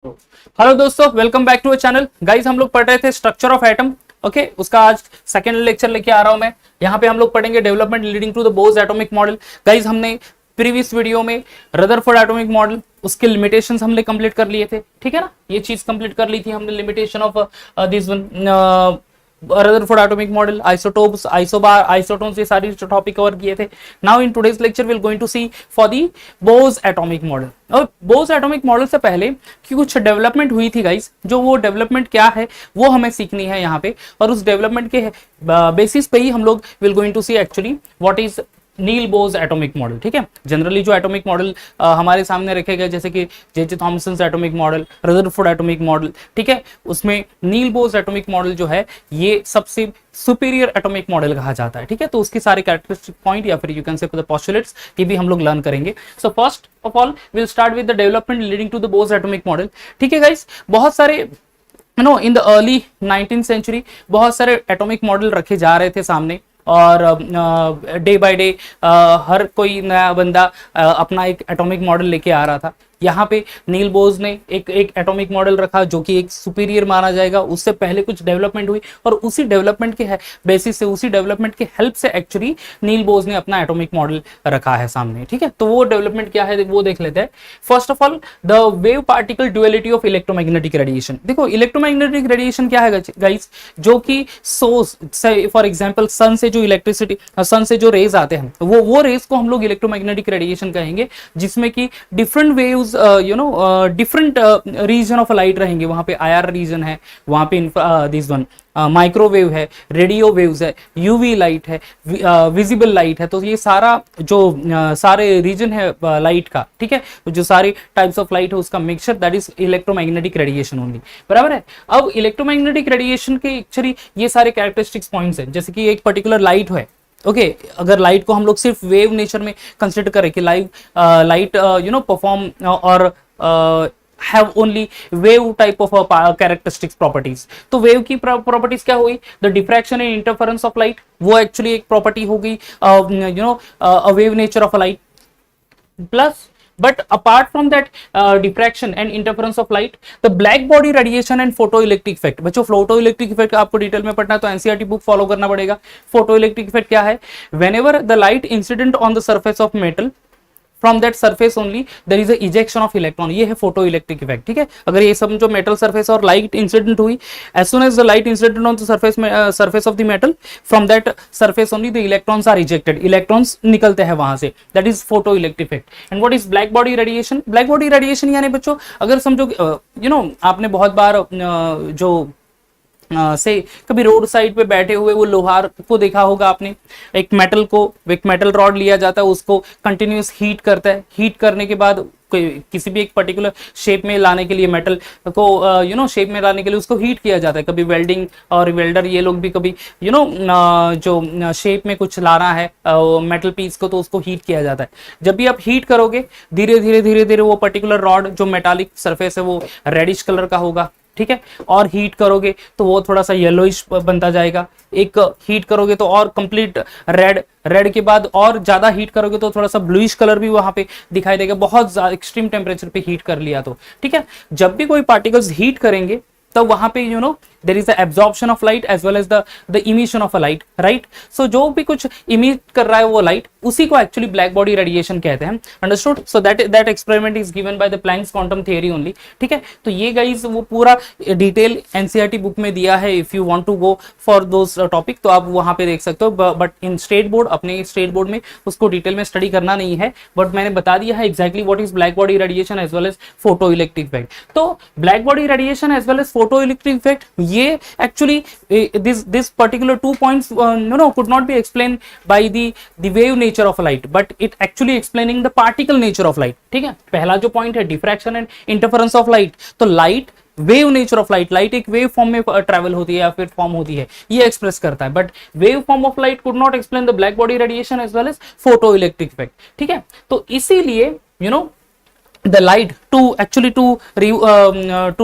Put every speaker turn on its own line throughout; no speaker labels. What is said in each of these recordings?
Hello दोस्तों, welcome back to a channel. Guys हम लोग पढ़ रहे थे स्ट्रक्चर ऑफ एटम। ओके, उसका आज सेकेंड लेक्चर लेके आ रहा हूं मैं। यहाँ पे हम लोग पढ़ेंगे development leading to the Bohr's atomic model. Guys हमने प्रीवियस वीडियो में रदरफोर्ड एटॉमिक मॉडल, उसके लिमिटेशंस हमने कंप्लीट कर लिए थे, ठीक है ना। ये चीज कंप्लीट कर ली थी हमने, limitation of this one Rutherford atomic model, isotopes, isobar, isotones, ये सारी टॉपिक कवर किए थे। Now in today's lecture we are going to see for the Bohr's atomic model. और बोज एटॉमिक मॉडल से पहले कि कुछ डेवलपमेंट हुई थी गाइस, जो वो डेवलपमेंट क्या है वो हमें सीखनी है यहाँ पे। और उस डेवलपमेंट के बेसिस पे ही हम लोग will going to see actually what is Niels Bohr's atomic model. ठीक है, जनरली जो एटॉमिक मॉडल हमारे सामने रखे गए, जैसे कि J Thomson atomic model, Rutherford atomic model, ठीक है, उसमें नील बोज एटॉमिक मॉडल जो है ये सबसे सुपीरियर एटॉमिक मॉडल कहा जाता है। ठीक है, तो उसके सारे कैरेक्टरिस्टिक पॉइंट या फिर you can say the postulates की भी हम लोग लर्न करेंगे। So first of all will start with the development leading to the Bohr's atomic model. ठीक है गाइस, बहुत सारे in the early 19th century बहुत सारे एटॉमिक मॉडल रखे जा रहे थे सामने, और डे बाय डे हर कोई नया बंदा अपना एक एटॉमिक मॉडल लेके आ रहा था। यहाँ पे नील बोज ने एक एटॉमिक मॉडल रखा जो कि एक सुपीरियर माना जाएगा। उससे पहले कुछ डेवलपमेंट हुई और उसी डेवलपमेंट के बेसिस से, उसी डेवलपमेंट के हेल्प से एक्चुअली नील बोज ने अपना एटॉमिक मॉडल रखा है सामने। ठीक है, तो वो डेवलपमेंट क्या है वो देख लेते हैं। First of all the wave particle duality of electromagnetic radiation. देखो इलेक्ट्रोमैग्नेटिक रेडिएशन क्या है गाइस, जो कि सोर्स से फॉर एग्जांपल सन से जो इलेक्ट्रिसिटी, सन से जो रेज आते हैं वो रेज को हम लोग इलेक्ट्रोमैग्नेटिक रेडिएशन कहेंगे, जिसमें कि different waves different region of light रहेंगे। वहां पे आईआर रीजन है, वहां पे दिस वन माइक्रोवेव है, रेडियो वेव्स है, यूवी लाइट है, विजिबल लाइट है। तो ये सारा जो सारे रीजन है लाइट का, ठीक है, जो सारी टाइप्स ऑफ लाइट है उसका mixture, that is electromagnetic radiation only. बराबर है। अब इलेक्ट्रोमैग्नेटिक रेडिएशन के एक्चुअली ये सारे कैरेक्टरिस्टिक्स पॉइंट्स हैं, जैसे कि एक पर्टिकुलर लाइट है। ओके, अगर लाइट को हम लोग सिर्फ वेव नेचर में कंसिडर करें कि लाइट परफॉर्म और have only wave type of characteristics properties, तो वेव की प्रॉपर्टीज क्या हुई, the diffraction and interference of light, वो एक्चुअली एक प्रॉपर्टी होगी a wave nature of a light. Plus but apart from that diffraction and interference of light, the black body radiation and photoelectric effect। बच्चों photoelectric effect आपको detail में पढ़ना है तो NCERT book follow करना पड़ेगा। photoelectric effect क्या है, whenever the light incident on the surface of metal, from that surface only there is a ejection of electron, ये है फोटो इलेक्ट्रिक इफेक्ट। ठीक है, अगर ये सब जो मेटल सरफेस और लाइट इंसिडेंट हुई, as soon as the light incident on the surface of the metal, from that surface only the electrons are ejected, electrons निकलते हैं वहां से, that is photo electric effect. And what is black body radiation? Black body radiation यानी बच्चों अगर समझो आपने बहुत बार जो से कभी रोड साइड पे बैठे हुए वो लोहार को देखा होगा आपने, एक मेटल रॉड लिया जाता है, उसको कंटिन्यूस हीट करता है, हीट करने के बाद किसी भी एक पर्टिकुलर शेप में लाने के लिए मेटल को शेप में लाने के लिए उसको हीट किया जाता है। कभी वेल्डिंग और वेल्डर ये लोग भी कभी जो शेप में कुछ लाना है मेटल पीस को, तो उसको हीट किया जाता है। जब भी आप हीट करोगे धीरे धीरे वो पर्टिकुलर रॉड जो मेटालिक सरफेस है वो रेडिश कलर का होगा। ठीक है, और हीट करोगे तो वो थोड़ा सा येलोइश बनता जाएगा, एक हीट करोगे तो और कंप्लीट रेड के बाद और ज्यादा हीट करोगे तो थोड़ा सा ब्लूइश कलर भी वहां पे दिखाई देगा, बहुत एक्सट्रीम टेम्परेचर पे हीट कर लिया तो। ठीक है, जब भी कोई पार्टिकल्स हीट करेंगे तब वहां पे there is the absorption of light as well as the emission of a light, right. So जो भी कुछ इमिट कर रहा है वो लाइट, उसी को एक्चुअली ब्लैक बॉडी रेडिएशन कहते हैं। Understood? So that experiment is given by the Planck's quantum theory only. ठीक है, तो ये गाइस वो पूरा डिटेल एनसीईआरटी बुक में दिया है। If you want to go for those topic तो आप वहां पे देख सकते हो, बट इन स्टेट बोर्ड, अपने स्टेट बोर्ड में उसको डिटेल में स्टडी करना नहीं है, बट मैंने बता दिया है exactly what is black body radiation as well as photo electric effect. तो black body radiation as well as photo electric effect, ये actually this particular 2 points could not be explained by the wave nature of light, but it actually explaining the particle nature of light। ठीक है, पहला जो point है diffraction and interference of light, तो light wave nature of light, light एक wave form में travel होती है या फिर फॉर्म होती है, ये एक्सप्रेस करता है, but wave form of light could not explain the black body radiation as well as photo electric effect. ठीक है, तो इसीलिए the light to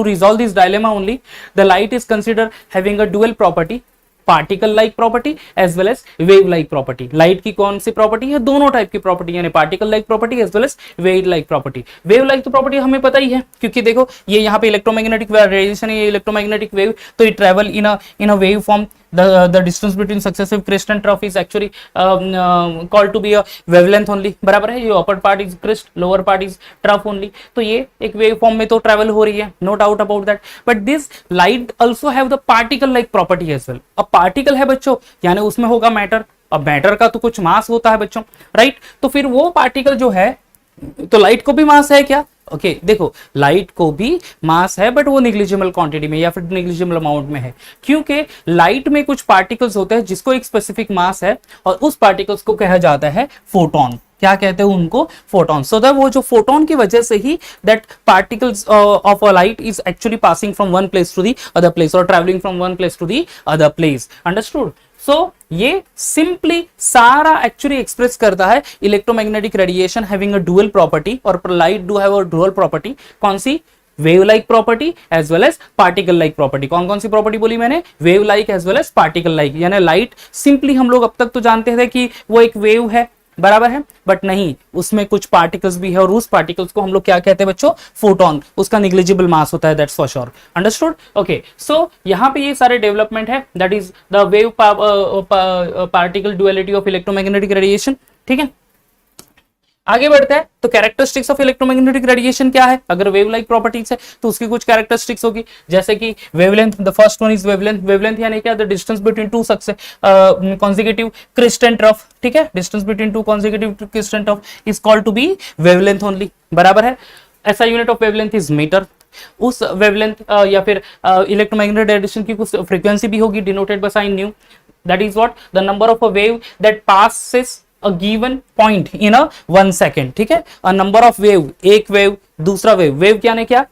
resolve this dilemma only, the light is considered having a dual property, particle like property as well as wave like property. Light की कौन सी property है, दोनों type की प्रॉपर्टी, यानी particle like property as well as wave like property. Wave like तो property हमें पता ही है, क्योंकि देखो ये यहाँ पे इलेक्ट्रोमैग्नेटिक रेडिएशन है, ये इलेक्ट्रोमैग्नेटिक वेव, तो ये travel in a wave form. The distance between successive crest and trough is actually called to be a wavelength only, बराबर है। ये upper part is crest, lower part is trough only, तो ये एक wave form में तो travel हो रही है, no doubt about that. But this light also have the particle like property as well. अब पार्टिकल है बच्चों, यानी उसमें होगा मैटर। अब मैटर का तो कुछ मास होता है बच्चों, राइट? तो फिर वो पार्टिकल जो है, तो लाइट को भी मास है क्या? ओके देखो, लाइट को भी मास है, बट वो निग्लिजिबल क्वांटिटी में या फिर निग्लिजिबल अमाउंट में है, क्योंकि लाइट में कुछ पार्टिकल्स होते हैं जिसको एक स्पेसिफिक मास है, और उस पार्टिकल्स को कहा जाता है फोटोन। क्या कहते हैं उनको? फोटोन। सो दैट वो जो फोटोन की वजह से ही that particles of a light is actually passing from one place to the other place, और travelling from one place to the other place. Understood? So ये सिंपली सारा एक्चुअली एक्सप्रेस करता है electromagnetic radiation having a dual property, और light do have a dual property. कौन सी? Wave like property as well as particle like property. कौन कौन सी प्रॉपर्टी बोली मैंने? Wave like as well as particle like. यानी लाइट सिंपली हम लोग अब तक तो जानते थे कि वो एक वेव है, बराबर है, बट नहीं, उसमें कुछ पार्टिकल्स भी है, और उस पार्टिकल्स को हम लोग क्या कहते हैं बच्चों? फोटोन। उसका निग्लिजिबल मास होता है, that's for sure. Understood? Okay, so यहाँ पे ये सारे डेवलपमेंट है, that is the wave particle duality of electromagnetic radiation. ठीक है, आगे बढ़ते हैं। तो कैरेक्टरिस्टिक्स ऑफ इलेक्ट्रोमैग्नेटिक रेडिएशन क्या है? अगर वेव लाइक प्रॉपर्टीज है तो उसकी कुछ कैरेक्टरिस्टिक्स होगी, जैसे कि wavelength. The first one is wavelength. Wavelength यानी क्या? The distance between two consecutive crest and trough. ठीक है, distance between two consecutive crest and trough is called to be wavelength only, बराबर है। ऐसा unit of wavelength is metre. उस wavelength या फिर इलेक्ट्रोमैग्नेटिक रेडिएशन की कुछ फ्रीक्वेंसी भी होगी, denoted by sign nu. That is what? The number of a wave that passes a given point in a 1 second। ठीक है, a number of wave, एक वेव, दूसरा वेव। वेव क्या ने क्या?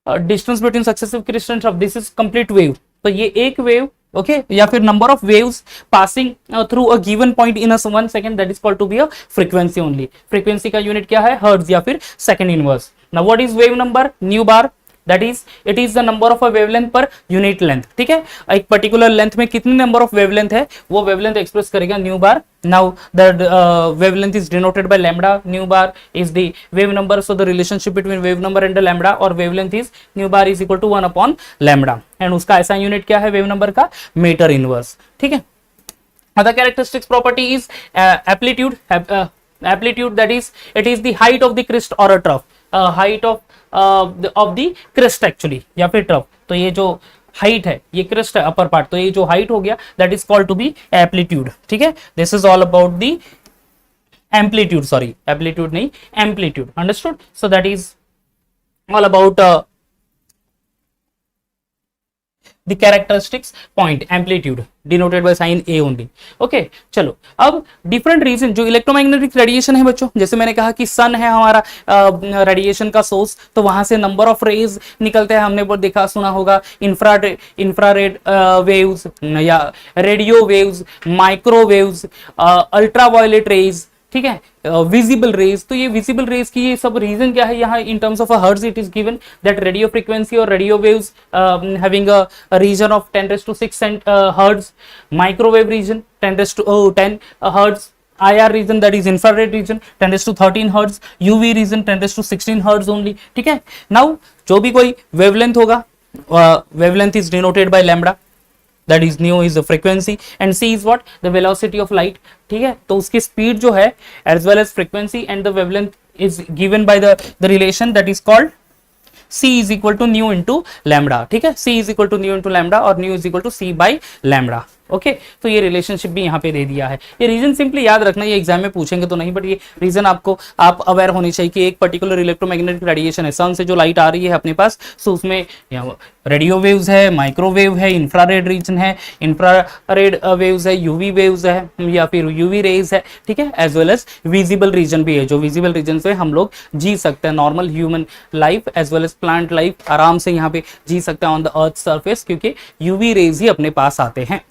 Distance between successive crest and trough, this is complete wave. तो ये एक वेव, ओके, या फिर number of waves passing through a given point in a 1 second, that is called to be a frequency only. Frequency का unit क्या है? Hertz या फिर second inverse. Now what is wave number? Nu bar. That is it is the number of a wavelength per unit length. ठीक है, एक particular length में कितने नंबर ऑफ वेवलेंथ है, वो वेवलेंथ एक्सप्रेस करेगा nu bar. Now the wavelength is denoted by lambda. Nu bar is the wave number, so the relationship between wave number and the lambda, और wavelength is nu bar is equal to 1 upon lambda, and उसका ऐसा unit क्या है wave number का? Metre inverse. ठीक है, other characteristics property is amplitude। amplitude, that is it is the height of the crest or a trough, height of the crest actually, या फिर trough। तो ये जो हाइट है, ये क्रेस्ट है अपर पार्ट, तो ये जो हाइट हो गया that is called to be amplitude. ठीक है, this is all about the amplitude, sorry amplitude नहीं, amplitude. Understood? So that is all about the characteristics point, amplitude denoted by sign A only। okay, चलो अब different reason जो electromagnetic radiation है बच्चों, जैसे मैंने कहा कि सन है हमारा रेडिएशन का सोर्स, तो वहां से नंबर ऑफ रेज निकलते हैं, हमने वो देखा सुना होगा। इंफ्रारेड वेव्स या radio waves, microwaves, ultraviolet rays, ठीक है, विजिबल रेज। तो ये विजिबल रेज की ये सब रीजन क्या है यहाँ? In terms of a hertz it is given that radio frequency और radio waves having a region of 10⁶ hertz, microwave region 10 hertz, IR region that is infrared region 10⁻13 hertz, UV region 10⁻16 hertz only। ठीक है, now जो भी कोई wavelength होगा, wavelength is denoted by lambda, that is nu is the frequency, and c is what? the velocity of light। ठीक है, तो उसकी स्पीड जो है as well as frequency and the wavelength is given by the relation that is called c is equal to nu into lambda। ठीक है, c is equal to nu into lambda और nu is equal to c by lambda। Okay, तो ये relationship भी यहाँ पे दे दिया है। ये रीजन सिंपली याद रखना, ये एग्जाम में पूछेंगे तो नहीं, बट ये रीजन आपको आप अवेयर होनी चाहिए कि एक पर्टिकुलर इलेक्ट्रोमैग्नेटिक रेडिएशन है, सन से जो लाइट आ रही है अपने पास, सो उसमें रेडियो वेव्स है, माइक्रोवेव है, इंफ्रारेड रीजन है, इंफ्रारेड वेव्स है, यूवी वेव्स है या फिर यूवी रेज है। ठीक है, as well as visible region भी है, जो विजिबल रीजन से हम लोग जी सकते हैं, normal human life as well as plant life आराम से यहाँ पे जी सकते हैं ऑन द अर्थ सर्फेस, क्योंकि यूवी रेज ही अपने पास आते हैं।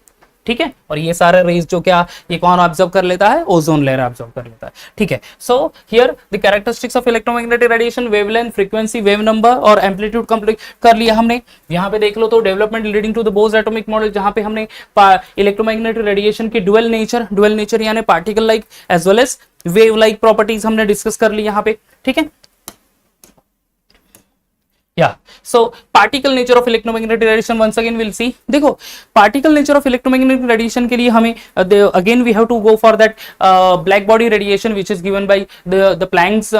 ठीक है। और ये सारा रेज जो क्या ये कौन ऑब्जर्व कर लेता है, ओजोन लेयर ऑब्जर्व कर लेता है, ठीक है। So here the characteristics of electromagnetic radiation, wavelength, frequency, wave number और एम्पलीट्यूड कंप्लीट कर लिया हमने। यहाँ पे देख लो तो development leading to the Bohr's atomic model, जहां पे हमने इलेक्ट्रोमैग्नेटिक रेडिएशन की ड्यूअल नेचर यानी particle like as well as wave like properties हमने डिस्कस कर ली यहाँ पे, ठीक है। Yeah, so particle nature of electromagnetic radiation once again we'll see. देखो particle nature of electromagnetic radiation के लिए हमें again we have to go for that black body radiation which is given by the Planck's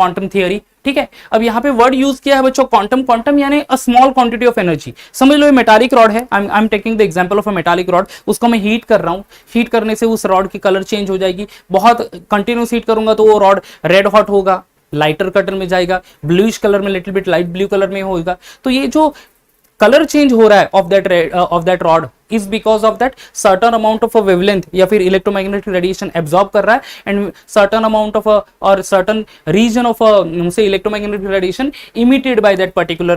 quantum theory, ठीक है। अब यहाँ पे word use किया है बच्चों क्वांटम, क्वांटम यानी a small quantity of energy. समझ लो ये मेटालिक रॉड है, I am taking the example of a metallic rod, उसको मैं हीट कर रहा हूँ, हीट करने से उस रॉड की कलर चेंज हो जाएगी, बहुत कंटिन्यूस हीट करूंगा तो वो रॉड रेड हॉट होगा, लाइटर कलर में जाएगा, ब्लूइश कलर में, little bit light blue colour में होगा। तो ये जो कलर चेंज हो रहा है of that rod is because of that certain amount of a wavelength या फिर electromagnetic radiation absorb कर रहा है and certain amount of a or certain region of a say electromagnetic radiation emitted by that particular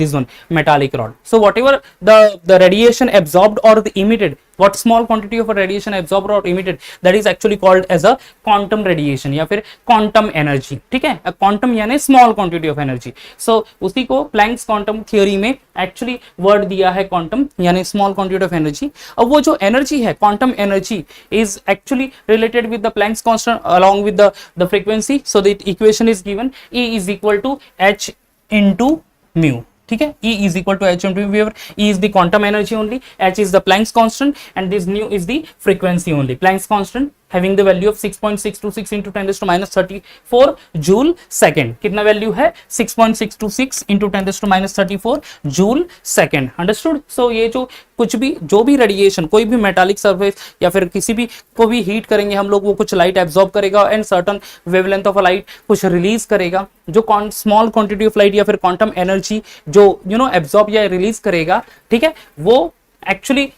this one metallic rod. So whatever the radiation absorbed or the emitted, what small quantity of a radiation absorbed or emitted, that is actually called as a quantum radiation या फिर quantum energy, ठीक है। quantum यानी small quantity of energy. So उसी को Planck's quantum theory में actually word दिया है quantum यानी small quantity of energy। अब वो जो energy है quantum energy is actually related with the Planck's constant along with the frequency. So the equation is given, E is equal to h into mu, ठीक है। E is equal to h into mu, where E is the quantum energy only, h is the Planck's constant and this nu is the frequency only. Planck's constant having the value of 6.626 into 10 to minus 34 joule second. कितना value है 6.626 into 10 to minus 34 joule second. Understood. So ये जो भी radiation कोई भी metallic surface या फिर किसी भी को भी हीट करेंगे हम लोग, वो कुछ लाइट एब्जॉर्ब करेगा and certain wavelength of light कुछ रिलीज करेगा। जो स्मॉल क्वांटिटी ऑफ लाइट या फिर क्वांटम एनर्जी जो एब्जॉर्ब या रिलीज करेगा, ठीक है, वो actually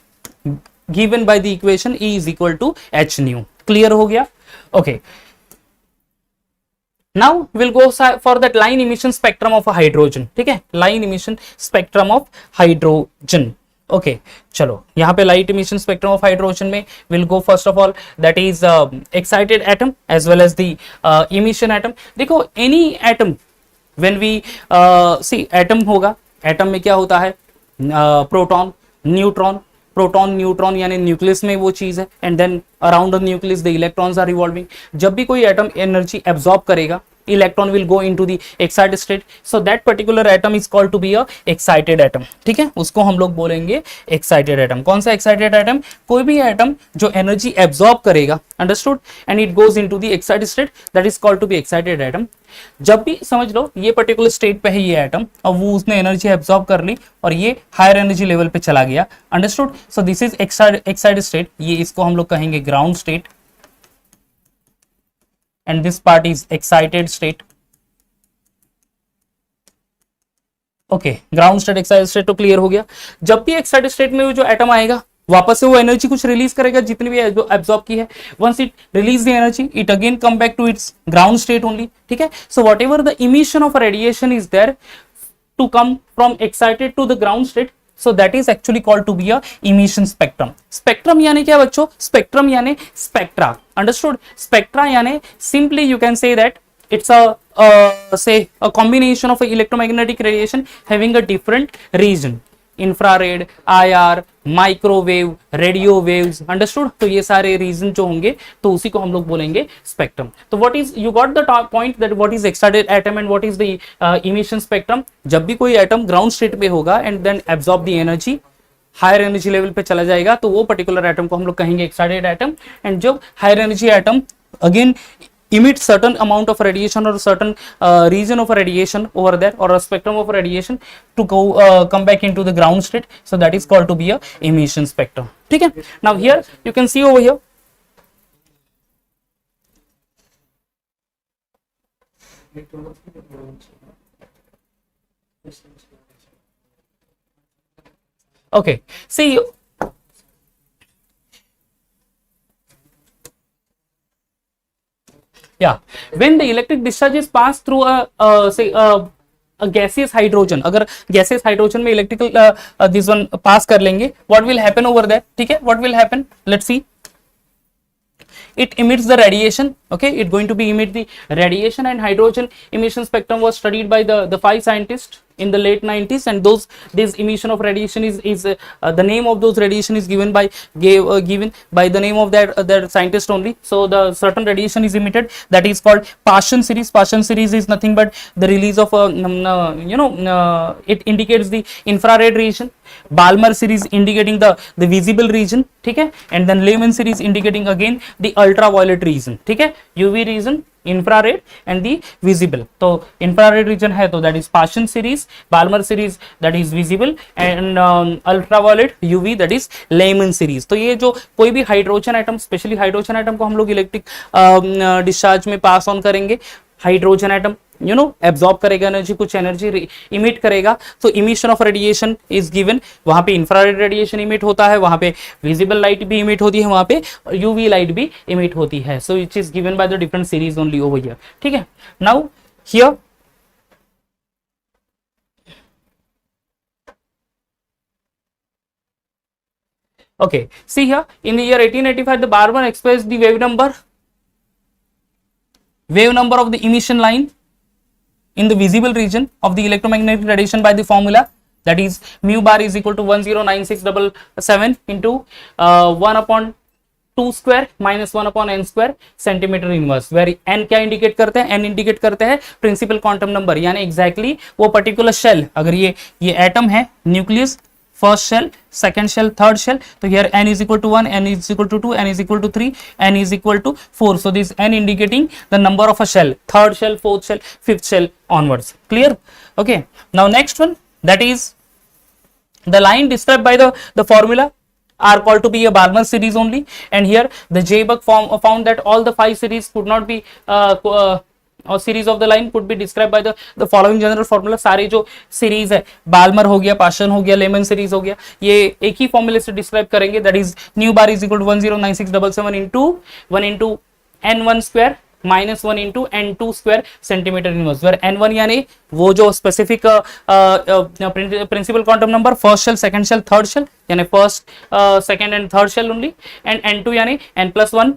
given by the equation E is equal to h nu। Clear हो गया? Okay, now will go for that line emission spectrum of hydrogen, ठीक है, line emission spectrum of hydrogen. Okay, चलो यहाँ पे light emission spectrum of hydrogen में will go first of all that is excited atom as well as the emission atom. देखो any atom when we see atom होगा, atom में क्या होता है, प्रोटॉन न्यूट्रॉन, प्रोटॉन न्यूट्रॉन यानी nucleus में वो चीज है and then around the nucleus the electrons are revolving. जब भी कोई एटम एनर्जी एब्जॉर्ब करेगा, electron will go into the excited state, so that particular atom is called to be a excited atom, ठीक है, उसको हम लोग बोलेंगे एक्साइटेड एटम। कौन सा एक्साइटेड एटम? कोई भी एटम जो एनर्जी एब्जॉर्ब करेगा, understood, and it goes into the excited state, that is called to be excited atom. जब भी समझ लो ये पर्टिकुलर स्टेट पे है ये एटम, और वो उसने एनर्जी एब्जॉर्ब कर ली और ये हायर एनर्जी लेवल पे चला गया, understood. So this is excited state, ये इसको हम लोग कहेंगे ground state and this part is excited state। Okay, ground state excited state तो क्लियर हो गया। जब भी एक्साइटेड स्टेट में जो एटम आएगा वापस से वो एनर्जी कुछ रिलीज करेगा जितनी भी एब्जॉर्ब की है। Once it release the energy it again come back to its ground state only, ठीक है। So whatever the emission of radiation is there to come from excited to the ground state, so that is actually called to be a emission spectrum। spectrum यानी क्या बच्चों? spectrum यानी spectra, understood। spectra यानी simply you can say that it's say a combination of a electromagnetic radiation having a different region, infrared, IR, microwave, radio waves, understood. तो ये सारे reason जो होंगे तो उसी को हम लोग बोलेंगे स्पेक्ट्रम। तो what is, you got the point that what is excited atom and what is the emission spectrum. जब भी कोई एटम ग्राउंड स्टेट पे होगा and then absorb the energy, higher energy level पे चला जाएगा, तो वो पर्टिकुलर एटम को हम लोग कहेंगे एक्साइटेड एटम। एंड जब higher energy atom again emit certain amount of radiation or certain region of radiation over there or a spectrum of radiation to go come back into the ground state, so that is called to be a emission spectrum, ठीक है। now here you can see over here okay, see yeah, when the electric discharge is passed through a say a gaseous hydrogen, अगर gaseous hydrogen में electrical this one pass कर लेंगे, what will happen over that, ठीक है, what will happen, let's see, it emits the radiation, okay, it going to be emit the radiation, and hydrogen emission spectrum was studied by the five scientists in the late 90s, and this emission of radiation is the name of those radiation is given by the name of that scientist only. So the certain radiation is emitted, that is called Paschen series. Paschen series is nothing but the release of it indicates the infrared region. Balmer series indicating the visible region, ठीक है, and then Lehman series indicating again the ultraviolet region, ठीक है, UV region, infrared and the visible. तो infrared region है तो that is Paschen series, Balmer series that is visible, and ultraviolet UV that is Lehman series. तो ये जो कोई भी hydrogen atom, specially hydrogen atom को हम लोग इलेक्ट्रिक डिस्चार्ज में पास ऑन करेंगे, हाइड्रोजन एटम एब्जॉर्ब करेगा एनर्जी, कुछ एनर्जी इमिट करेगा, तो emission of radiation is given, वहां पे इंफ्रारेड रेडिएशन इमिट होता है, वहां पे विजिबल लाइट भी इमिट होती है, वहां पे यूवी लाइट भी इमिट होती है. So it is given by the different series only over here, ठीक है. Now here okay, see here in the year 1885 the Barber expressed the wave number of the emission line in the visible region of the electromagnetic radiation by the formula, that is mu bar is equal to 109677 into 1 upon 2 square minus 1 upon n square centimeter inverse, where n क्या indicate करते हैं, n indicate करते हैं principal quantum number, यानी exactly वो particular shell, अगर ये atom है, nucleus, first shell, second shell, third shell, तो here n is equal to 1, n is equal to 2, n is equal to 3, n is equal to 4. So this n indicating the number of a shell, third shell, fourth shell, fifth shell onwards. Clear? Okay. Now next one, that is the line described by the formula are called to be a Balmer series only, and here the J-Buck found that all the 5 series could not be और series of the line could be describe by the following general formula. सारे जो series है, Balmer हो गया, Paschen हो गया, Lyman series हो गया, ये एक ही फॉर्मूले से डिस्क्राइब करेंगे, that is nu bar is equal to 109677 into 1 into n1 square minus 1 into n2 square centimetre inverse, where n1 यानी वो जो specific principal quantum number, first shell, second shell, third shell, यानी first, second and third shell only, and n2 यानी n+1,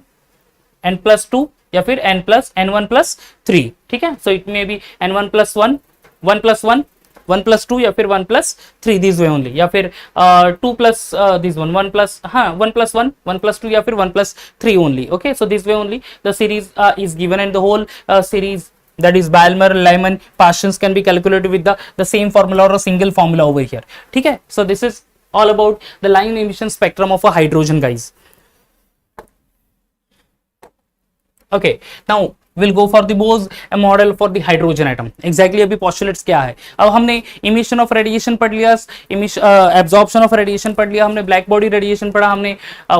n+2 या फिर n+n1+3, ठीक है. So it may be n1+1, 1+1, 1+2 या फिर 1+3 दिस वे ओनली, या फिर 2 प्लस दिस वन, 1+1, 1+2 या फिर 1+3 only. Okay, so this way only the series is given, and the whole series that is Balmer, Lyman, Parsons can be calculated with the same formula or a single formula over here, ठीक है. So this is all about the line emission spectrum of a hydrogen, guys. Okay, now we'll go for the Bose model for the hydrogen atom. Exactly अभी postulates क्या है. अब हमने emission of radiation पढ़ लिया, absorption of radiation पढ़ लिया, हमने black body radiation पढ़ा, हमने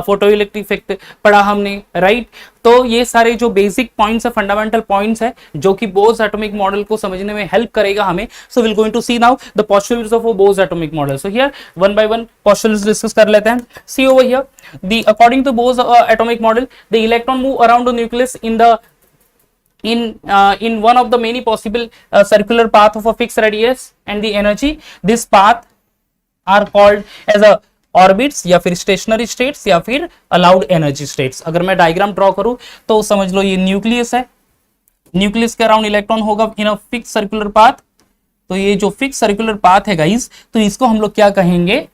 photoelectric effect पढ़ा हमने, right. तो ये सारे जो बेसिक पॉइंट्स है, फंडामेंटल पॉइंट्स है, जो कि बोस एटॉमिक मॉडल को समझने में हेल्प करेगा हमें. So will going to see now the postulates of Bohr's atomic model. So here one by one postulates discuss कर लेते हैं. See over here, the according to Bohr's atomic model, the electron move around the nucleus in one of the many possible circular path of a fixed radius and the energy. This path are called as a orbits या फिर stationery states या फिर allowed energy states. अगर मैं diagram draw करूं तो समझ लो ये न्यूक्लियस है, न्यूक्लियस के अराउंड इलेक्ट्रॉन होगा इन अ फिक्स सर्कुलर पाथ. तो ये जो फिक्स सर्कुलर पाथ है गाइस, तो इसको हम लोग क्या कहेंगे,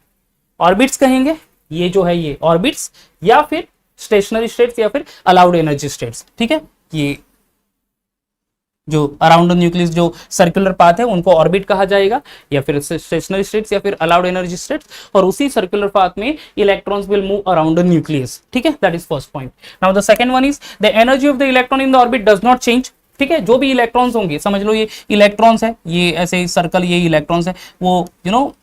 ऑर्बिट्स कहेंगे. ये जो है ये ऑर्बिट्स या फिर स्टेशनरी स्टेट्स या फिर अलाउड एनर्जी स्टेट्स, ठीक है. ये जो अराउंड न्यूक्लियस जो सर्कुलर पाथ है उनको ऑर्बिट कहा जाएगा, या फिर स्टेशनरी स्टेट्स या फिर अलाउड एनर्जी स्टेट्स. और उसी सर्कुलर पाथ में electrons will move around the nucleus, ठीक है. That is first point. Now the second one is the energy of the electron in the orbit does not change, ठीक है. जो भी electrons होंगे, समझ लो ये इलेक्ट्रॉन्स है, ये ऐसे सर्कल, ये इलेक्ट्रॉन्स है, वो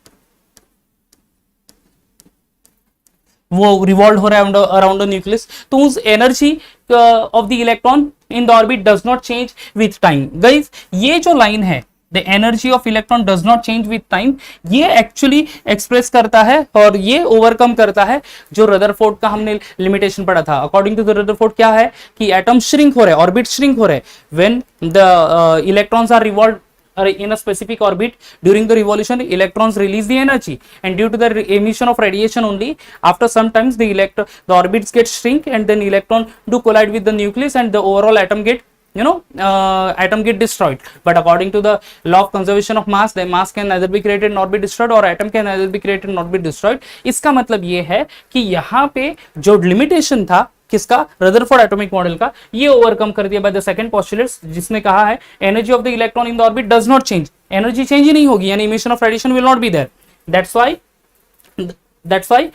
वो रिवॉल्व हो रहा है अराउंड द न्यूक्लियस. तो उस energy of the electron in the orbit does not change with time. Guys ये जो लाइन है, the energy of electron does not change with time, ये एक्चुअली एक्सप्रेस करता है और ये ओवरकम करता है जो रदरफोर्ड का हमने लिमिटेशन पढ़ा था. अकॉर्डिंग टू द रदरफोर्ड क्या है कि एटम श्रिंक हो रहे हैं, ऑर्बिट श्रिंक हो रहे हैं when the electrons are revolve in a specific orbit during the revolution, electrons release the energy, and due to the emission of radiation only, after some times the orbits get shrink, and then electron do collide with the nucleus, and the overall atom get atom get destroyed. But according to the law of conservation of mass, the mass can neither be created nor be destroyed, और atom can neither be created nor be destroyed. इसका मतलब ये है कि यहाँ पे जो limitation था किसका, रदरफोर्ड एटॉमिक मॉडल का, ये ओवरकम कर दिया बाय द सेकंड पोस्टुलेट्स, जिसने कहा है energy of the electron in the orbit does not change, energy change ही नहीं होगी, यानी emission of radiation will not be there, that's why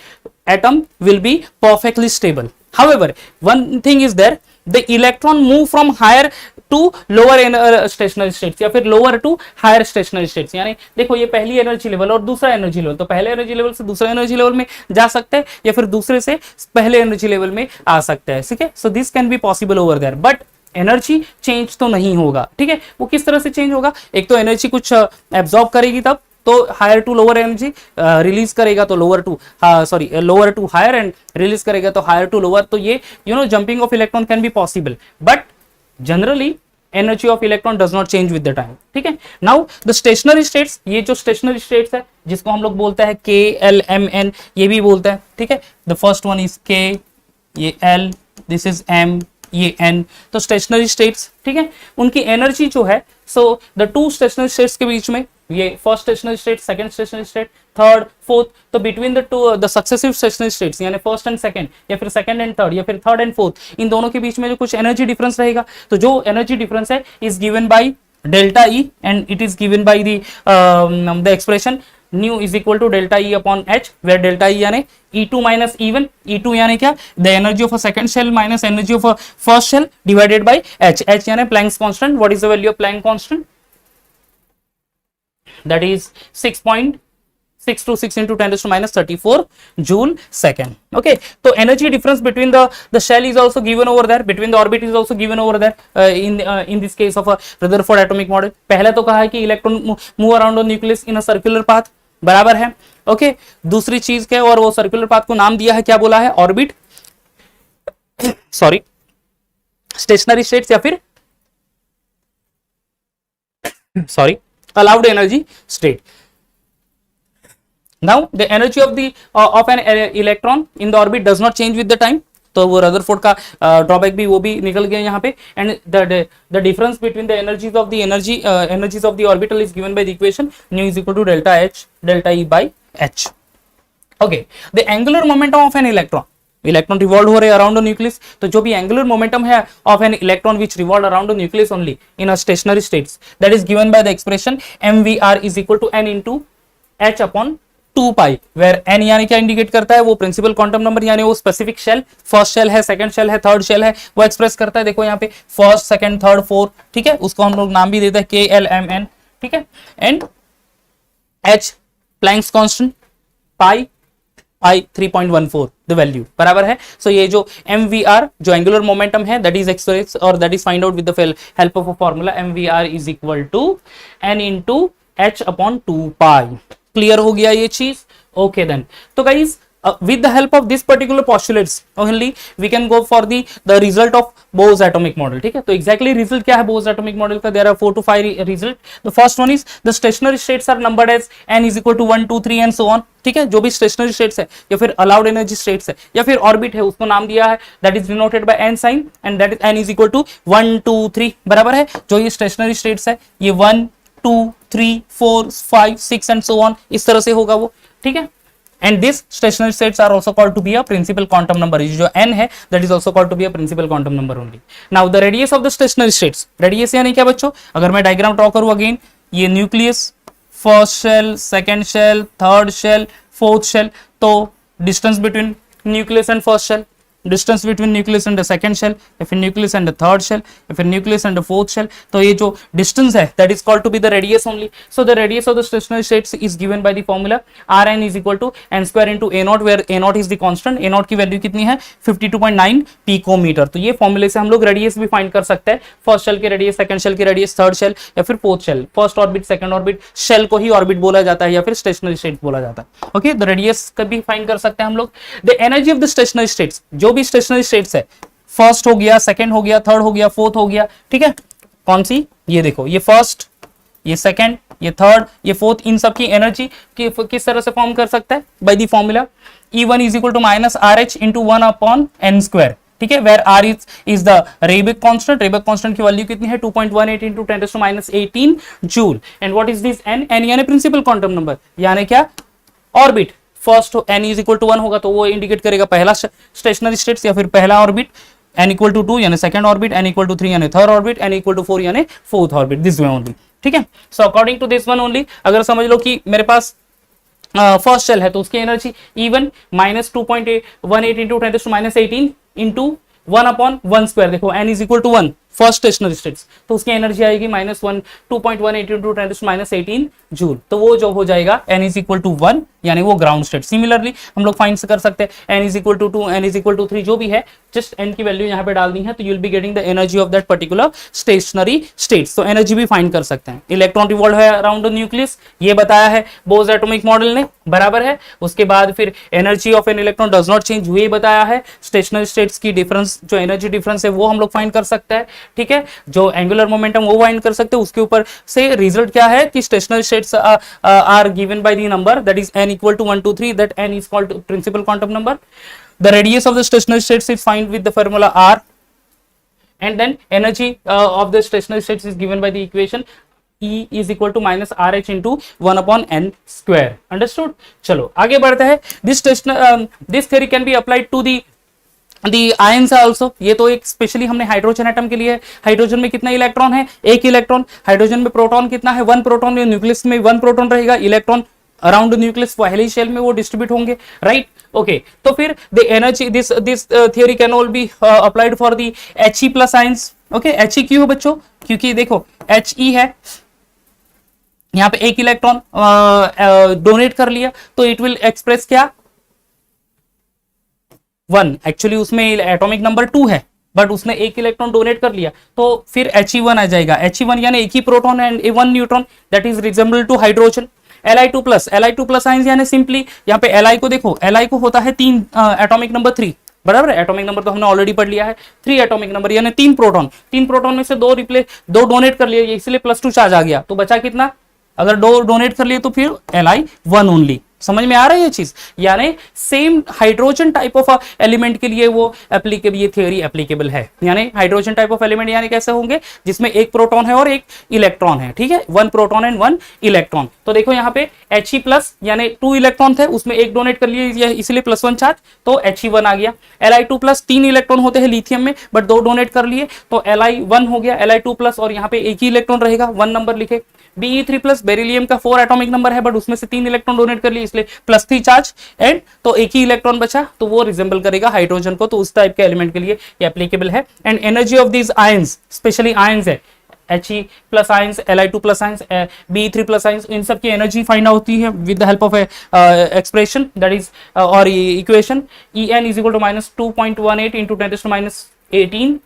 atom will be perfectly stable. However, one thing is there, the electron move from higher to lower stationary states या फिर lower to higher stationary states. यानी देखो ये पहली energy level और दूसरा energy level, तो पहले एनर्जी लेवल से दूसरा एनर्जी लेवल में जा सकते हैं या फिर दूसरे से पहले एनर्जी लेवल में आ सकते हैं, ठीक है. So this can be possible over there, but energy change तो नहीं होगा, ठीक है. वो किस तरह से चेंज होगा, एक तो एनर्जी कुछ एब्जॉर्ब करेगी तब, तो higher to lower energy release करेगा, तो lower to higher and release करेगा तो हायर टू लोअर, तो ये jumping of electron can be possible, but generally energy of electron does not change with the time, ठीक है. नाउ द स्टेशनरी स्टेट्स, ये जो स्टेशनरी स्टेट्स है जिसको हम लोग बोलते हैं के एल एम एन, ये भी बोलते हैं, ठीक है. The first one is K, ये एल, दिस इज एम, ये एन, तो स्टेशनरी स्टेट्स, ठीक है. उनकी एनर्जी जो है, so the two stationary states के बीच में, ये first stationary state, second stationary state, third, fourth, तो between the successive stationary states यानी फर्स्ट एंड सेकंड या फिर सेकंड एंड थर्ड या फिर थर्ड एंड फोर्थ, इन दोनों के बीच में जो कुछ एनर्जी डिफरेंस रहेगा, तो जो एनर्जी डिफरेंस है is given by delta E, and it is given by the expression nu is equal to delta E upon H, where delta E यानी E2 minus E1, E2 यानी क्या, the energy of a second shell minus energy of a first shell divided by H, H यानी Planck's constant. What is the value of Planck constant? That is 6.626 into 10 to minus 34 joule second. Okay, so energy difference between the shell is also given over there, between the orbit is also given over there in this case of a Rutherford atomic model. पहले तो कहा है कि electron move around the nucleus in a circular path, बराबर है. Okay, दूसरी चीज क्या, और वो सर्कुलर पाथ को नाम दिया है, क्या बोला है, ऑर्बिट, सॉरी, स्टेशनरी स्टेट्स या फिर sorry allowed energy state. Now the energy of an electron in the orbit does not change with the time, तो वो रदरफोर्ड का ड्रॉबैक भी वो भी निकल गया यहाँ पे. And the difference between the energies of the orbital is given by the equation nu is equal to delta h delta E by h. Okay, the angular momentum of an electron revolve हो रहे around the nucleus, तो जो भी angular momentum है of an electron which revolve around the nucleus only in a stationary states, that is given by the expression mvr is equal to n into h upon 2 pi, where n यानी क्या indicate करता है, वो principal quantum number, यानी वो specific shell, first shell है, second shell है, third shell है, वो एक्सप्रेस करता है. देखो यहाँ पे फर्स्ट, सेकंड, थर्ड, फोर्थ, ठीक है, उसको हम लोग नाम भी देते हैं के एल एम एन, ठीक है. And h Planck's constant, pi 3.14 the value, बराबर है. सो ये जो mvr जो एंगुलर मोमेंटम है, दैट इज एक्सप्रेस और that is find out with the help of a formula mvr is equal to n into h upon 2 pi. Clear हो गया ये चीज. ओके देन, तो guys with the help of this particular postulates only we can go for the result of Bose atomic model, ठीक है. तो exactly result क्या है Bose atomic model का, there are 4 to 5 result. The first one is the stationary states are numbered as n is equal to 1 2 3 and so on, ठीक है. जो भी stationary states है या फिर allowed energy states है या फिर orbit है, उसको नाम दिया है, that is denoted by n sign, and that is n is equal to 1 2 3, बराबर है. जो ये stationary states है, ये 1 2 3 4 5 6 and so on, इस तरह से होगा वो, ठीक है. And this stationary states are also called to be a principal quantum number. जो n है, that is also called to be a principal quantum number only. Now the radius of the stationary states, radius यानी क्या बच्चों, अगर मैं diagram draw करूँ again, ये nucleus, first shell, second shell, third shell, fourth shell, तो distance between nucleus and first shell, distance between nucleus and the second shell, या फिर nucleus and the third shell, या फिर nucleus and the fourth shell, तो ये जो distance है that is called to be the radius only. So the radius of the stationary states is given by the formula Rn is equal to n square into a naught, where a naught is the constant. a naught की value कितनी है 52.9 picometre. तो ये फॉर्मूले से हम लोग radius भी फाइंड कर सकते हैं, फर्स्ट शेल की रेडियस, सेकंड शेल की रेडियस, थर्ड शेल या फिर fourth shell. First orbit, second orbit, shell को ही ऑर्बिट बोला जाता है या फिर स्टेशनरी स्टेट बोला जाता है. ओके, द रेडियस का भी फाइंड कर सकते हैं हम लोग. The energy of the stationary states, जो भी स्टेशनरी स्टेट्स है, फर्स्ट हो गया, सेकंड हो गया, थर्ड हो गया, फोर्थ हो गया, ठीक है. कौन सी, ये देखो, ये फर्स्ट, ये सेकंड, ये थर्ड, ये फोर्थ, इन सब की एनर्जी किस तरह से फॉर्म कर सकता है? By the formula E1 is equal to minus R H into 1 upon n square, ठीक है, where R is the Rydberg constant. Rydberg constant की वैल्यू कितनी है? 2.18 into 10⁻18 joule. And what is this n? N यानी principal quantum number, यानी क्या? Orbit. First n is equal to 1 होगा तो वो इंडिकेट करेगा पहला स्टेशनरी स्टेट्स या फिर पहला ऑर्बिट। n इक्वल टू 2 यानी second orbit, n equal to 3 यानी third orbit, n equal to 4 यानी fourth orbit, this way only, ठीक है। So according to this one only, अगर समझ लो कि मेरे पास फर्स्ट शेल है तो उसकी energy E1 minus 2.18 into 10⁻18 into 1 upon 1 square, देखो n is equal to 1 first stationary states, तो उसकी एनर्जी आएगी माइनस 2.18 इंटू 10⁻18 जूल, तो वो जो हो जाएगा n इज इक्वल टू 1 यानी वो ग्राउंड स्टेट। सिमिलरली हम लोग फाइंड कर सकते हैं n is equal to 2, n is equal to 3, जो भी है जस्ट n की वैल्यू यहाँ पे डालनी है तो you will be getting the energy of that particular stationery states, तो एनर्जी भी फाइंड कर सकते हैं। इलेक्ट्रॉन रिवॉल्व है अराउंड द न्यूक्लियस, ये बताया है बोज एटॉमिक मॉडल ने, बराबर है। उसके बाद फिर energy of an electron does not change, ये बताया है। स्टेशनरी स्टेट्स की डिफरेंस, जो एनर्जी डिफरेंस है वो हम लोग फाइंड कर सकते हैं, ठीक है। जो एंगुलर मोमेंटम वो फाइंड कर सकते हैं, उसके ऊपर से रिजल्ट क्या है कि stationary states are given by the number that is n equal to 1 2 3, that n is called principal quantum number. The radius of the stationary states is found with the formula r, and then energy of the stationary states is given by the equation E is equal to minus RH into 1 upon n square. Understood? चलो आगे बढ़ते हैं। This theory can be applied to the ions also। ये तो एक specially हमने hydrogen atom के लिए, हाइड्रोजन में कितना इलेक्ट्रॉन है? एक इलेक्ट्रॉन। हाइड्रोजन में प्रोटॉन कितना है? 1 प्रोटॉन। न्यूक्लियस में 1 प्रोटॉन रहेगा। इलेक्ट्रॉन अराउंड न्यूक्लियस पहले शेल में वो डिस्ट्रीब्यूट होंगे, राइट? ओके, तो फिर the energy, this theory can all be applied for the He plus ions. Okay, He क्यों बच्चों? क्योंकि देखो He है, यहाँ पे एक इलेक्ट्रॉन डोनेट कर लिया तो इट विल एक्सप्रेस क्या? 1। एक्चुअली उसमें एटॉमिक नंबर 2 है बट उसने एक इलेक्ट्रॉन डोनेट कर लिया तो फिर He1 आ जाएगा। He1 यानी एक ही proton and 1 neutron, that is resemble to hydrogen. Li2 plus ions यानी सिंपली यहाँ पे Li को देखो, Li को होता है 3 एटॉमिक नंबर 3, बराबर है। एटॉमिक नंबर तो हमने ऑलरेडी पढ़ लिया है, 3 एटॉमिक नंबर यानी 3 प्रोटॉन में से 2 डोनेट कर लिए, इसलिए +2 चार्ज आ गया, तो बचा कितना? अगर 2 डोनेट कर लिए तो फिर Li1 ओनली। समझ में आ रहा है ये चीज? यानी same hydrogen type of element के लिए वो एप्लीकेबल, ये थ्योरी एप्लीकेबल है। यानी हाइड्रोजन टाइप ऑफ एलिमेंट यानी कैसे होंगे? जिसमें एक प्रोटॉन है और एक इलेक्ट्रॉन है, ठीक है, 1 प्रोटॉन एंड 1 इलेक्ट्रॉन। तो देखो यहाँ पे He प्लस यानी 2 इलेक्ट्रॉन थे, उसमें एक डोनेट कर लिए इसलिए +1 चार्ज, तो He1 आ गया। Li2 प्लस 3 इलेक्ट्रॉन होते हैं लिथियम में बट 2 डोनेट कर लिए तो Li1 हो गया। Li2 प्लस और यहाँ पे एक ही इलेक्ट्रॉन रहेगा, 1 नंबर लिखे। Be3 प्लस बेरिलियम का 4 एटॉमिक नंबर है बट उसमें से 3 इलेक्ट्रॉन डोनेट कर लिए इसलिए +3 चार्ज, एंड तो एक ही इलेक्ट्रॉन बचा तो वो रिजेंबल करेगा हाइड्रोजन को, तो उस टाइप के एलिमेंट के लिए ये एप्लीकेबल है। And energy of this ions, specially ions है He plus ions, Li2 plus ions, Be3 plus ions, इन सब की एनर्जी फाइंड होती है with the help of expression that is और equation En is equal to -2.18 into 10⁻18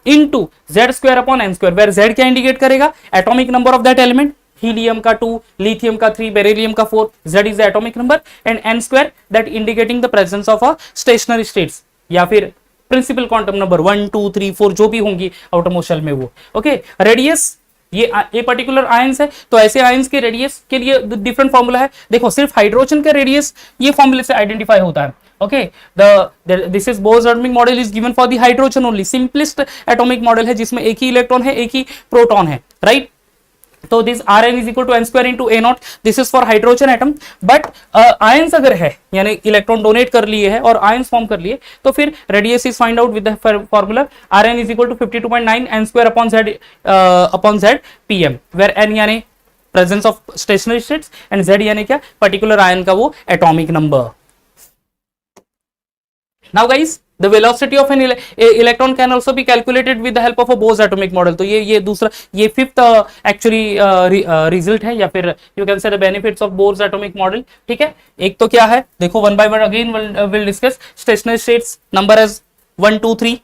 into Z square upon n square, where Z क्या indicate करेगा? Atomic number of that element. Helium का 2, lithium का 3, beryllium का 4, Z is the atomic number, and n square that indicating the presence of a stationary states या फिर principal quantum number 1 2 3 4 जो भी होंगी आउटरमोस्ट शेल में वो। ओके, रेडियस, ये पर्टिकुलर आयंस है तो ऐसे आयंस के रेडियस के लिए डिफरेंट फॉर्मूला है। देखो सिर्फ हाइड्रोजन का रेडियस ये फॉर्मूले से आइडेंटिफाई होता है। Okay, this is Bohr's atomic model is given for the hydrogen only, simplest atomic model है जिसमें एक ही इलेक्ट्रॉन है, एक ही प्रोटॉन है, राइट? तो this Rn is equal to n square into A0, this is for hydrogen atom. But ions अगर है यानी इलेक्ट्रॉन डोनेट कर लिए है और आयंस फॉर्म कर लिए तो फिर radius is find out with the formula Rn is equal to 52.9 n square upon Z pm, where n यानी presence of stationary states and Z यानी क्या? पर्टिकुलर आयन का वो atomic number. Now guys, the velocity of an electron can also be calculated with the help of a Bose atomic model। तो ये दूसरा, ये fifth actually result है या फिर you can say the benefits of Bose atomic model, ठीक है। एक तो क्या है देखो, one by one again will discuss. Stationary states number as 1 2 3,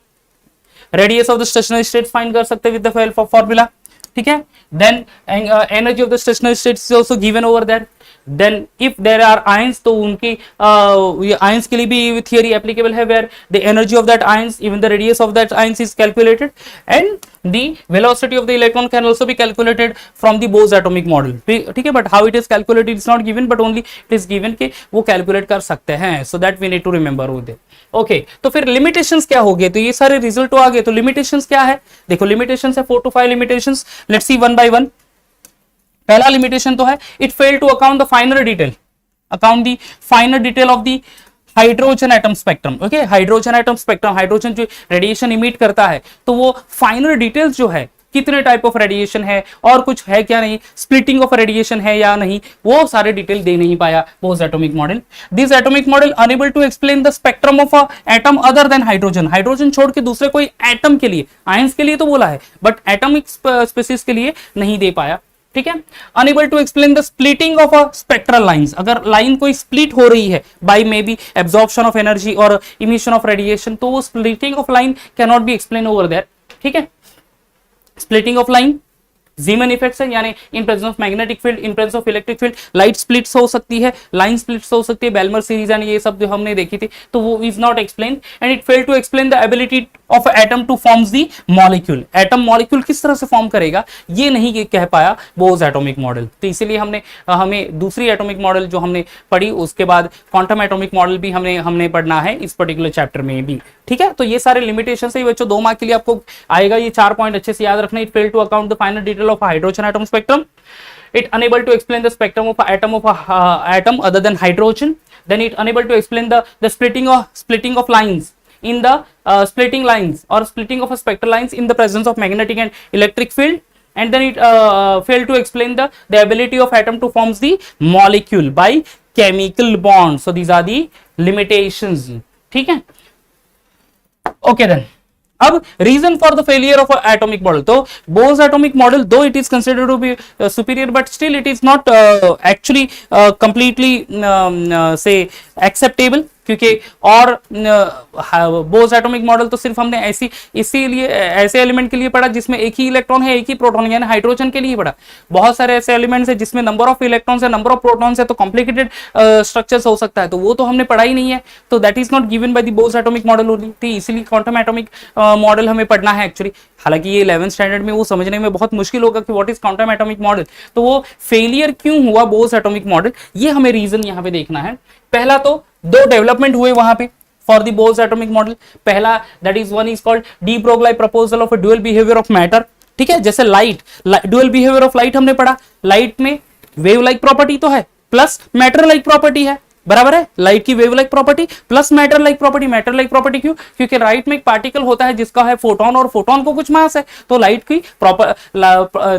radius of the stationary states find कर सकते with the help of formula, ठीक है। Then energy of the stationary states is also given over that, then if there are ions, तो उनकी ions के लिए भी theory applicable है, where the energy of that ions, even the radius of that ions is calculated, and the velocity of the electron can also be calculated from the Bose atomic model. ठीक है, but how it is calculated is not given, but only it is given कि वो calculate कर सकते हैं, so that we need to remember over there. Okay, तो फिर limitations क्या हो गए? तो ये सारे result तो आ गए, तो limitations क्या है? देखो limitations है 4 to 5 limitations. Let's see one by one. पहला limitation तो है it failed to account the finer detail of the hydrogen atom spectrum. Okay, hydrogen atom spectrum, hydrogen जो रेडिएशन इमिट करता है, तो वो फाइनल डिटेल्स जो है, कितने टाइप ऑफ रेडिएशन है और कुछ है क्या नहीं, स्प्लिटिंग ऑफ रेडिएशन है या नहीं, वो सारे डिटेल दे नहीं पाया Bohr's atomic model. This atomic model unable to explain the spectrum of a atom other than hydrogen. Hydrogen छोड़ के दूसरे कोई एटम के लिए, आयंस के लिए तो बोला है, बट एटॉमिक स्पेसिस के लिए नहीं दे पाया. ठीक है, unable to explain the splitting of a spectral lines. अगर लाइन कोई स्प्लिट हो रही है by maybe absorption of energy और इमिशन ऑफ रेडिएशन, तो वो splitting of line can not be explain over there. ठीक है, splitting of line Zeeman effects है, यानी in presence of magnetic field, in presence of electric field light splits हो सकती है, लाइन स्प्लिट्स हो सकती है, बेलमर सीरीज एंड ये सब जो हमने देखी थी, तो वो is not explain. And it fail to explain the ability of atom to forms the molecule. Atom molecule किस तरह से फॉर्म करेगा ये नहीं कह पाया बोस एटॉमिक मॉडल. तो इसीलिए हमें दूसरी एटॉमिक मॉडल जो हमने पढ़ी, उसके बाद क्वांटम एटॉमिक मॉडल भी हमने पढ़ना है इस पर्टिकुलर चैप्टर में भी. ठीक है, तो ये सारे लिमिटेशन है बच्चों, 2 मार्क के लिए आपको आएगा. ये 4 पॉइंट अच्छे से याद रखना. It fail to account the final detail of hydrogen atom spectrum. It unable to explain the spectrum of atom other than hydrogen. Then it unable to explain the splitting of lines in the splitting lines or splitting of a spectral lines in the presence of magnetic and electric field. And then it failed to explain the ability of atom to form the molecule by chemical bond. So these are the limitations. ठीक है, okay then. अब reason for the failure of atomic model. तो Bohr's atomic model though it is considered to be superior, but still it is not actually completely से acceptable, क्योंकि और Bose atomic model तो सिर्फ हमने इसीलिए ऐसे एलिमेंट के लिए पढ़ा जिसमें एक ही इलेक्ट्रॉन है, एक ही प्रोटॉन है, यानी हाइड्रोजन के लिए पढ़ा. बहुत सारे ऐसे एलिमेंट्स है जिसमें नंबर ऑफ इलेक्ट्रॉन्स है, नंबर ऑफ प्रोटॉन्स है, तो कॉम्प्लिकेटेड स्ट्रक्चर्स हो सकता है, तो वो तो हमने पढ़ा ही नहीं है. तो that is not given by the Bohr's atomic model only. तो इसीलिए क्वांटम एटॉमिक मॉडल हमें पढ़ना है एक्चुअली. हालांकि ये 11th स्टैंडर्ड में वो समझने में बहुत मुश्किल होगा कि what is quantum atomic model. तो वो फेलियर क्यों हुआ बोस एटॉमिक मॉडल, ये हमें रीजन यहाँ पे देखना है. पहला तो 2 डेवलपमेंट हुए वहां पे for the Bohr's atomic model. पहला that is one is called de Broglie proposal of a dual behaviour of matter. ठीक है, जैसे light, dual behaviour of light हमने पढ़ा. लाइट में वेव लाइक प्रॉपर्टी तो है प्लस मैटर लाइक प्रॉपर्टी है, बराबर है. लाइट की wave like property plus matter like property. Matter like property क्यों? क्योंकि लाइट में एक पार्टिकल होता है जिसका है फोटोन, और फोटोन को कुछ मास है, तो लाइट की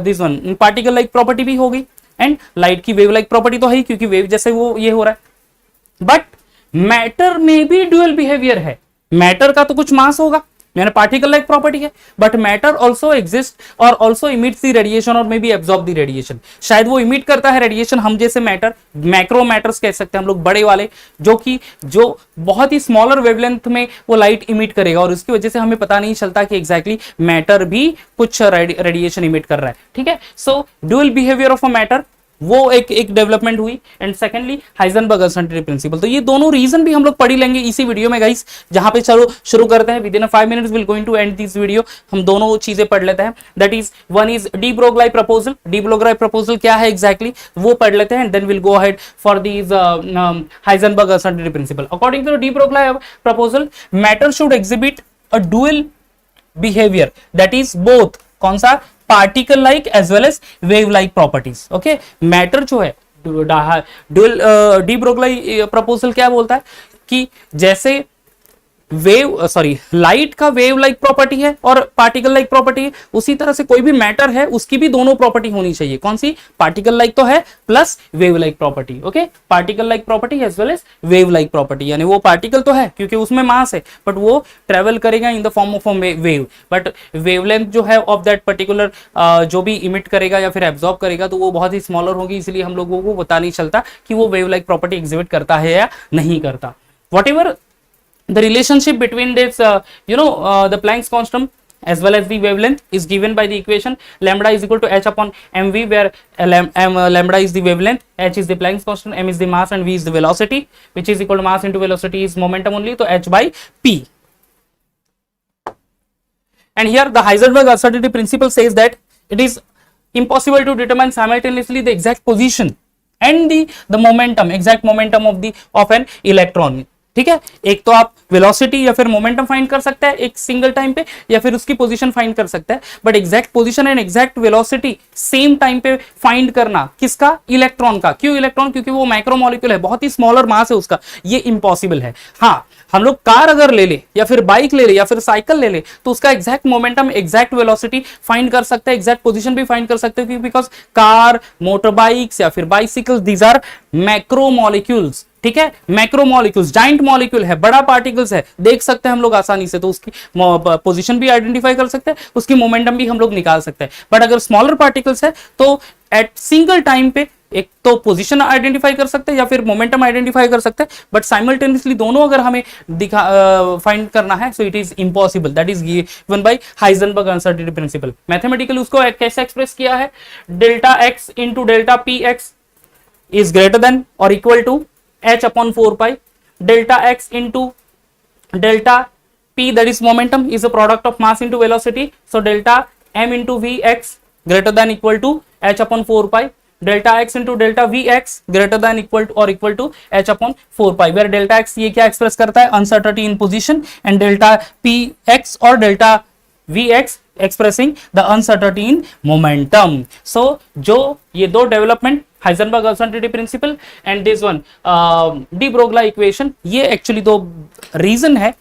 this one particle like property भी होगी. एंड लाइट की वेव लाइक प्रॉपर्टी तो है क्योंकि वेव जैसे वो ये हो रहा है. बट मैटर में भी ड्यूअल बिहेवियर है. मैटर का तो कुछ मास होगा, यानी पार्टिकल लाइक प्रॉपर्टी है, बट मैटर ऑल्सो एग्जिस्ट और ऑल्सो इमिट्स द रेडिएशन और may be absorb the radiation. शायद वो इमिट करता है रेडिएशन, हम जैसे मैटर, मैक्रो मैटर्स कह सकते हैं हम लोग, बड़े वाले, जो बहुत ही स्मॉलर वेवलेंथ में वो लाइट इमिट करेगा, और उसकी वजह से हमें पता नहीं चलता कि एग्जैक्टली मैटर भी कुछ रेडिएशन इमिट कर रहा है. ठीक है, so dual behaviour of a matter वो एक डेवलपमेंट हुई. And secondly Heisenberg uncertainty principle. तो ये दोनों रीजन भी हम लोग पढ़ ही लेंगे इसी वीडियो में गाइस. जहां पे चलो शुरू करते हैं. Within 5 minutes will going to end this video. हम दोनों चीजें पढ़ लेते हैं. That is one is de Broglie proposal. De Broglie proposal क्या है एग्जैक्टली वो पढ़ लेते हैं. Then will go ahead for this Heisenberg uncertainty principle. According to de Broglie proposal, matter should exhibit a dual behaviour, that is both कौन सा, particle like as well as wave like properties. Okay, matter जो है dual D Broglie proposal क्या बोलता है कि जैसे light का वेव लाइक प्रॉपर्टी है और पार्टिकल लाइक प्रॉपर्टी है, उसी तरह से कोई भी मैटर है उसकी भी दोनों प्रॉपर्टी होनी चाहिए. कौन सी, पार्टिकल लाइक तो है plus wave like property. Okay, particle like property as well as wave like property, यानी वो पार्टिकल तो है क्योंकि उसमें मास है, बट वो ट्रेवल करेगा in the form of wave, but wavelength जो है ऑफ दैट पर्टिकुलर जो भी इमिट करेगा या फिर एब्जॉर्ब करेगा तो वो बहुत ही स्मॉलर होगी. इसलिए हम लोगों को पता नहीं चलता कि वो वेव लाइक प्रॉपर्टी एग्जिबिट करता है या नहीं करता. What ever the relationship between this the Planck's constant as well as the wavelength is given by the equation lambda is equal to h upon mv, where lambda is the wavelength, h is the Planck's constant, m is the mass and v is the velocity, which is equal to mass into velocity is momentum only, so h by p. And here the Heisenberg uncertainty principle says that it is impossible to determine simultaneously the exact position and the momentum, exact momentum of an electron. ठीक है, एक तो आप velocity या फिर momentum find कर सकते हैं एक सिंगल टाइम पे, या फिर उसकी पोजीशन फाइंड कर सकते हैं, but exact position and exact velocity same time पे फाइंड करना किसका, इलेक्ट्रॉन का. क्यों इलेक्ट्रॉन? क्योंकि वो माइक्रोमोलिक्यूल है, बहुत ही स्मॉलर मास है उसका, ये इम्पॉसिबल है. हाँ, हम लोग कार अगर ले ले या फिर बाइक ले ले या फिर साइकिल ले ले तो उसका exact momentum, exact velocity find कर सकते हैं, एग्जैक्ट पोजीशन भी फाइंड कर सकते हैं, बिकॉज कार, मोटर बाइक्स या फिर बाइसिकल्स, दीज आर मैक्रोमोलिक्यूल्स. ठीक है, मैक्रोमोलिक्यूल्स, जाइंट मॉलिक्यूल है, बड़ा पार्टिकल्स है, देख सकते हैं हम लोग आसानी से, तो उसकी पोजीशन भी आइडेंटिफाई कर सकते हैं, उसकी मोमेंटम भी हम लोग निकाल सकते हैं. बट अगर स्मॉलर पार्टिकल्स है तो एट सिंगल टाइम पे एक तो पोजीशन आइडेंटिफाई कर सकते हैं या फिर मोमेंटम आइडेंटिफाई कर सकते हैं, बट साइमल्टेनियसली दोनों अगर हमें फाइंड करना है, so it is impossible. That is given bye Heisenberg uncertainty principal. Mathematically उसको कैसे एक्सप्रेस किया है, delta x into delta P x is greater than और equal to h upon 4 pi, delta x into delta p, that is momentum, is a product of mass into velocity, so delta m into vx greater than equal to h upon 4 pi, delta x into delta vx greater than equal to or equal to h upon 4 pi, where delta x ये क्या express करता है, uncertainty in position, and delta px और delta vx expressing the uncertainty in momentum. So जो ये दो development, Heisenberg uncertainty principle and this one de Broglie equation, ये actually दो रीजन है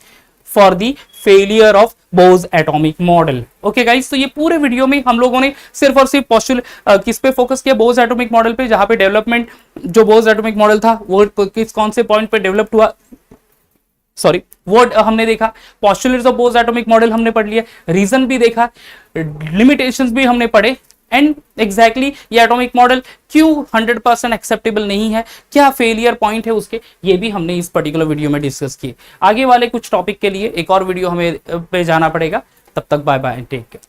for the failure of Bohr's atomic model. Okay guys, तो ये पूरे वीडियो में हम लोगों ने सिर्फ और सिर्फ पोस्टुलेट किस पे फोकस किया, बोज एटॉमिक मॉडल पे, जहां पे डेवलपमेंट जो बोज एटॉमिक मॉडल था वो किस कौन से पॉइंट पे डेवलप हुआ, सॉरी वो हमने देखा, postulates of Bohr's atomic model हमने पढ़ लिया, रीजन भी देखा, लिमिटेशंस भी हमने पढ़े, एंड एग्जैक्टली ये एटॉमिक मॉडल क्यों 100% एक्सेप्टेबल नहीं है, क्या फेलियर पॉइंट है उसके, ये भी हमने इस पर्टिकुलर वीडियो में डिस्कस किए. आगे वाले कुछ टॉपिक के लिए एक और वीडियो हमें पे जाना पड़ेगा. तब तक बाय बाय, टेक केयर.